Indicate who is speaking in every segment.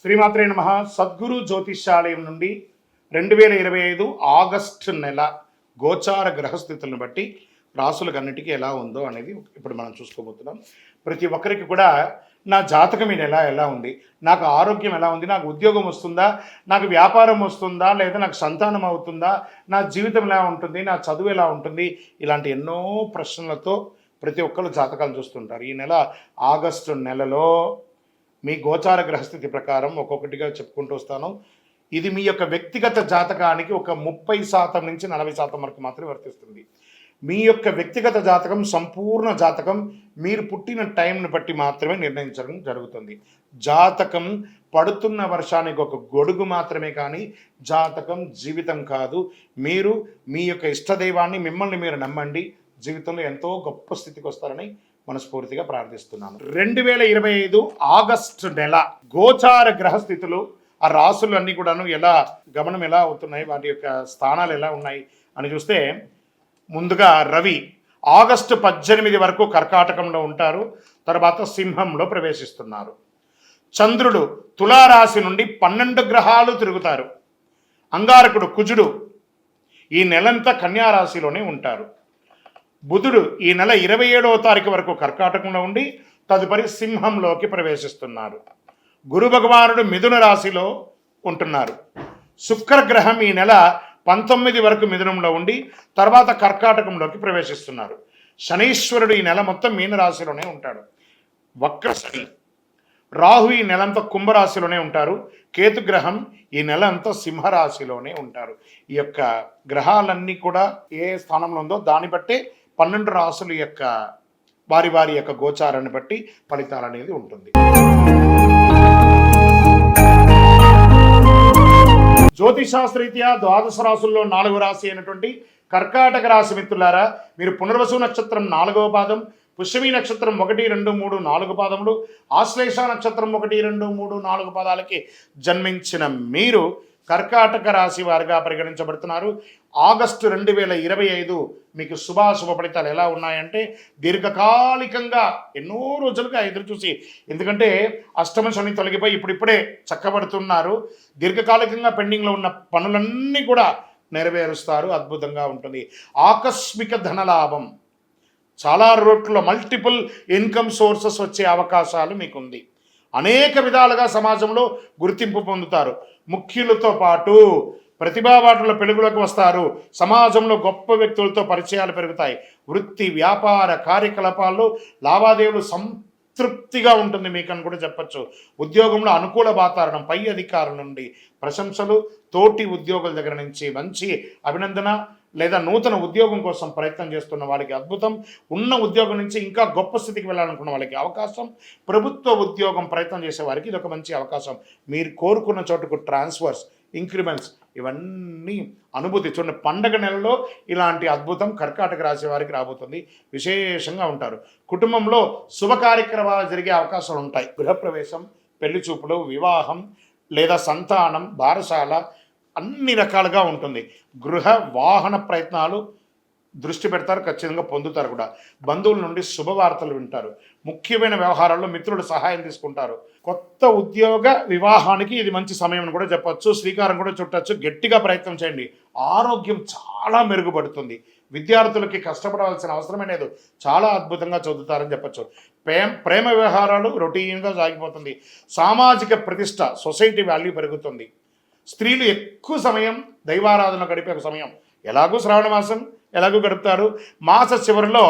Speaker 1: శ్రీమాత్రే నమః. సద్గురు జ్యోతిష్యాలయం నుండి 2025 ఆగస్టు నెల గోచార గ్రహస్థితులను బట్టి రాసులకన్నిటికీ ఎలా ఉందో అనేది ఇప్పుడు మనం చూసుకోబోతున్నాం. ప్రతి ఒక్కరికి కూడా నా జాతకం ఈ నెల ఎలా ఉంది, నాకు ఆరోగ్యం ఎలా ఉంది, నాకు ఉద్యోగం వస్తుందా, నాకు వ్యాపారం వస్తుందా, లేదా నాకు సంతానం అవుతుందా, నా జీవితం ఎలా ఉంటుంది, నా చదువు ఎలా ఉంటుంది, ఇలాంటి ఎన్నో ప్రశ్నలతో ప్రతి ఒక్కరు జాతకాలు చూస్తుంటారు. ఈ నెల ఆగస్టు నెలలో మీ గోచార గ్రహస్థితి ప్రకారం ఒక్కొక్కటిగా చెప్పుకుంటూ వస్తాను. ఇది మీ యొక్క వ్యక్తిగత జాతకానికి ఒక 30% నుంచి 40% వరకు మాత్రమే వర్తిస్తుంది. మీ యొక్క వ్యక్తిగత జాతకం, సంపూర్ణ జాతకం మీరు పుట్టిన టైంని బట్టి మాత్రమే నిర్ణయించడం జరుగుతుంది. జాతకం పడుతున్న వర్షానికి ఒక గొడుగు మాత్రమే, కానీ జాతకం జీవితం కాదు. మీరు మీ యొక్క ఇష్టదైవాన్ని, మిమ్మల్ని మీరు నమ్మండి, జీవితంలో ఎంతో గొప్ప స్థితికి వస్తారని మనస్ఫూర్తిగా ప్రార్థిస్తున్నాను. 2025 ఆగస్టు నెల గోచార గ్రహస్థితులు, ఆ రాసులు అన్నీ కూడాను గమనం ఎలా అవుతున్నాయి, వాటి యొక్క స్థానాలు ఎలా ఉన్నాయి అని చూస్తే, ముందుగా రవి ఆగస్టు 18 వరకు కర్కాటకంలో ఉంటారు, తర్వాత సింహంలో ప్రవేశిస్తున్నారు. చంద్రుడు తులారాశి నుండి 12 గ్రహాలు తిరుగుతారు. అంగారకుడు కుజుడు ఈ నెలంతా కన్యారాశిలోనే ఉంటారు. బుధుడు ఈ నెల 27వ తారీఖు వరకు కర్కాటకంలో ఉండి తదుపరి సింహంలోకి ప్రవేశిస్తున్నారు. గురు భగవానుడు మిథున రాశిలో ఉంటున్నారు. శుక్రగ్రహం ఈ నెల 19 వరకు మిథునంలో ఉండి తర్వాత కర్కాటకంలోకి ప్రవేశిస్తున్నారు. శనీశ్వరుడు ఈ నెల మొత్తం మీనరాశిలోనే ఉంటాడు. వక్రశని. రాహు ఈ నెలంతా కుంభరాశిలోనే ఉంటారు. కేతుగ్రహం ఈ నెల అంతా సింహరాశిలోనే ఉంటారు. ఈ యొక్క గ్రహాలన్నీ కూడా ఏ స్థానంలో ఉందో దాన్ని బట్టే 12 రాసుల యొక్క వారి యొక్క గోచారాన్ని బట్టి ఫలితాలు అనేది ఉంటుంది. జ్యోతిషాస్త్రరీత్యా ద్వాదశ రాశుల్లో 4వ రాశి అయినటువంటి కర్కాటక రాశి మిత్రులారా, మీరు పునర్వసు నక్షత్రం 4వ పాదం, పుష్యమి నక్షత్రం 1, 2, 3, 4 పాదములు, ఆశ్లేష నక్షత్రం 1, 2, 3, 4 పాదాలకి జన్మించిన మీరు కర్కాటక రాశి వారిగా పరిగణించబడుతున్నారు. ఆగస్టు 2025 మీకు శుభాశుభ ఫలితాలు ఎలా ఉన్నాయంటే, దీర్ఘకాలికంగా ఎన్నో రోజులుగా ఎదురు చూసి, ఎందుకంటే అష్టమ శని తొలగిపోయి ఇప్పుడిప్పుడే చక్కబడుతున్నారు. దీర్ఘకాలికంగా పెండింగ్లో ఉన్న పనులన్నీ కూడా నెరవేరుస్తారు. అద్భుతంగా ఉంటుంది. ఆకస్మిక ధనలాభం, చాలా రోట్ల మల్టిపుల్ ఇన్కమ్ సోర్సెస్ వచ్చే అవకాశాలు మీకుంది. అనేక విధాలుగా సమాజంలో గుర్తింపు పొందుతారు. ముఖ్యులతో పాటు ప్రతిభావాటుల పెలుగులకు వస్తారు. సమాజంలో గొప్ప వ్యక్తులతో పరిచయాలు పెరుగుతాయి. వృత్తి వ్యాపార కార్యకలాపాల్లో లావాదేవీలు సంతృప్తిగా ఉంటుంది మీకని కూడా చెప్పచ్చు. ఉద్యోగంలో అనుకూల వాతావరణం, పై అధికారుల నుండి ప్రశంసలు, తోటి ఉద్యోగుల దగ్గర నుంచి మంచి అభినందన, లేదా నూతన ఉద్యోగం కోసం ప్రయత్నం చేస్తున్న వాళ్ళకి అద్భుతం, ఉన్న ఉద్యోగం నుంచి ఇంకా గొప్ప స్థితికి వెళ్ళాలనుకున్న వాళ్ళకి అవకాశం, ప్రభుత్వ ఉద్యోగం ప్రయత్నం చేసే వారికి ఇది ఒక మంచి అవకాశం. మీరు కోరుకున్న చోటుకు ట్రాన్స్ఫర్స్, ఇంక్రిమెంట్స్ ఇవన్నీ అనుభూతి. చూడండి, పండగ నెలలో ఇలాంటి అద్భుతం కర్కాటక రాశి వారికి రాబోతుంది. విశేషంగా ఉంటారు. కుటుంబంలో శుభ కార్యక్రమాలు జరిగే అవకాశాలు ఉంటాయి. గృహప్రవేశం, పెళ్లి చూపులు, వివాహం లేదా సంతానం, బారసాల అన్ని రకాలుగా ఉంటుంది. గృహ వాహన ప్రయత్నాలు దృష్టి పెడతారు, ఖచ్చితంగా పొందుతారు కూడా. బంధువుల నుండి శుభవార్తలు వింటారు. ముఖ్యమైన వ్యవహారాల్లో మిత్రుల సహాయం తీసుకుంటారు. కొత్త ఉద్యోగ వివాహానికి ఇది మంచి సమయం అని కూడా చెప్పచ్చు. శ్రీకారం కూడా చుట్టచ్చు. గట్టిగా ప్రయత్నం చేయండి. ఆరోగ్యం చాలా మెరుగుపడుతుంది. విద్యార్థులకి కష్టపడాల్సిన అవసరమే లేదు. చాలా అద్భుతంగా చదువుతారని చెప్పచ్చు. ప్రేమ వ్యవహారాలు రొటీన్గా సాగిపోతుంది. సామాజిక ప్రతిష్ట, సొసైటీ వాల్యూ పెరుగుతుంది. స్త్రీలు ఎక్కువ సమయం దైవారాధన గడిపే సమయం. ఎలాగూ శ్రావణ మాసం ఎలాగూ గడుపుతారు. మాస చివరిలో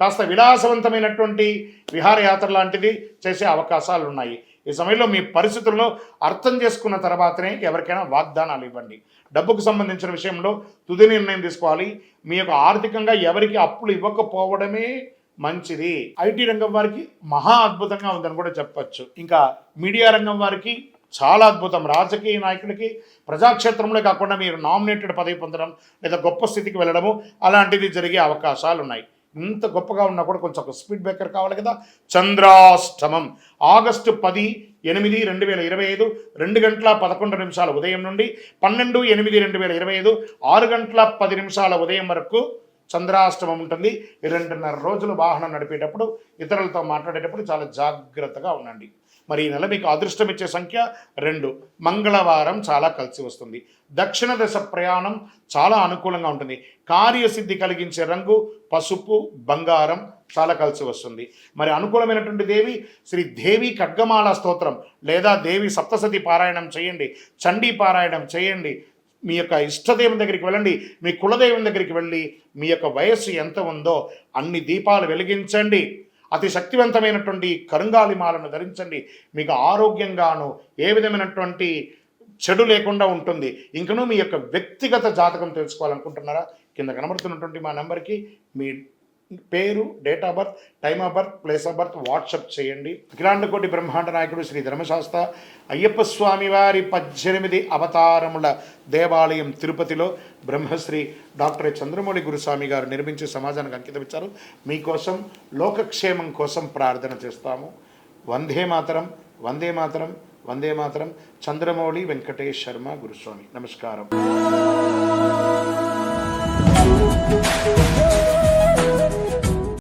Speaker 1: కాస్త విలాసవంతమైనటువంటి విహారయాత్ర లాంటిది చేసే అవకాశాలు ఉన్నాయి. ఈ సమయంలో మీ పరిస్థితులను అర్థం చేసుకున్న తర్వాతనే ఎవరికైనా వాగ్దానాలు ఇవ్వండి. డబ్బుకు సంబంధించిన విషయంలో తుది నిర్ణయం తీసుకోవాలి. మీ యొక్క ఆర్థికంగా ఎవరికి అప్పులు ఇవ్వకపోవడమే మంచిది. ఐటీ రంగం వారికి మహా అద్భుతంగా ఉందని కూడా చెప్పచ్చు. ఇంకా మీడియా రంగం వారికి చాలా అద్భుతం. రాజకీయ నాయకులకి ప్రజాక్షేత్రంలో కాకుండా మీరు నామినేటెడ్ పదవి పొందడం లేదా గొప్ప స్థితికి వెళ్ళడము అలాంటిది జరిగే అవకాశాలు ఉన్నాయి. ఇంత గొప్పగా ఉన్నా కూడా కొంచెం ఒక స్పీడ్ బ్రేకర్ కావాలి కదా. చంద్రాష్టమం ఆగస్టు 10/8/2025 2:11 ఉదయం నుండి 12/8/2025 6:10 ఉదయం వరకు చంద్రాష్టమం ఉంటుంది. 2.5 రోజులు వాహనం నడిపేటప్పుడు, ఇతరులతో మాట్లాడేటప్పుడు చాలా జాగ్రత్తగా ఉండండి. మరి ఈ నెల మీకు అదృష్టం ఇచ్చే సంఖ్య 2. మంగళవారం చాలా కలిసి వస్తుంది. దక్షిణ దశ ప్రయాణం చాలా అనుకూలంగా ఉంటుంది. కార్యసిద్ధి కలిగించే రంగు పసుపు, బంగారం చాలా కలిసి వస్తుంది. మరి అనుకూలమైనటువంటి దేవి శ్రీ దేవి ఖడ్గమాల స్తోత్రం లేదా దేవి సప్తసతి పారాయణం చేయండి, చండీ పారాయణం చేయండి. మీ యొక్క ఇష్టదైవం దగ్గరికి వెళ్ళండి, మీ కులదైవం దగ్గరికి వెళ్ళి మీ యొక్క వయస్సు ఎంత ఉందో అన్ని దీపాలు వెలిగించండి. అతి శక్తివంతమైనటువంటి కరుంగాలి మాలను ధరించండి. మీకు ఆరోగ్యంగాను ఏ విధమైనటువంటి చెడు లేకుండా ఉంటుంది. ఇంకనూ మీ యొక్క వ్యక్తిగత జాతకం తెలుసుకోవాలనుకుంటున్నారా? కింద కనబడుతున్నటువంటి మా నెంబర్కి మీ పేరు, date of birth, time of birth, place of birth WhatsApp చేయండి. అఖిలాండకోటి బ్రహ్మాండ నాయకుడు శ్రీ ధర్మశాస్త్ర అయ్యప్ప స్వామి వారి 18 అవతారముల దేవాలయం తిరుపతిలో బ్రహ్మశ్రీ డాక్టర్ చంద్రమౌళి గురుస్వామి గారు నిర్మించి సమాజానికి అంకితం ఇచ్చారు. మీకోసం లోకక్షేమం కోసం ప్రార్థన చేస్తాము. వందే మాతరం, వందే మాతరం, వందే మాతరం. చంద్రమౌళి వెంకటేష్ శర్మ గురుస్వామి. నమస్కారం.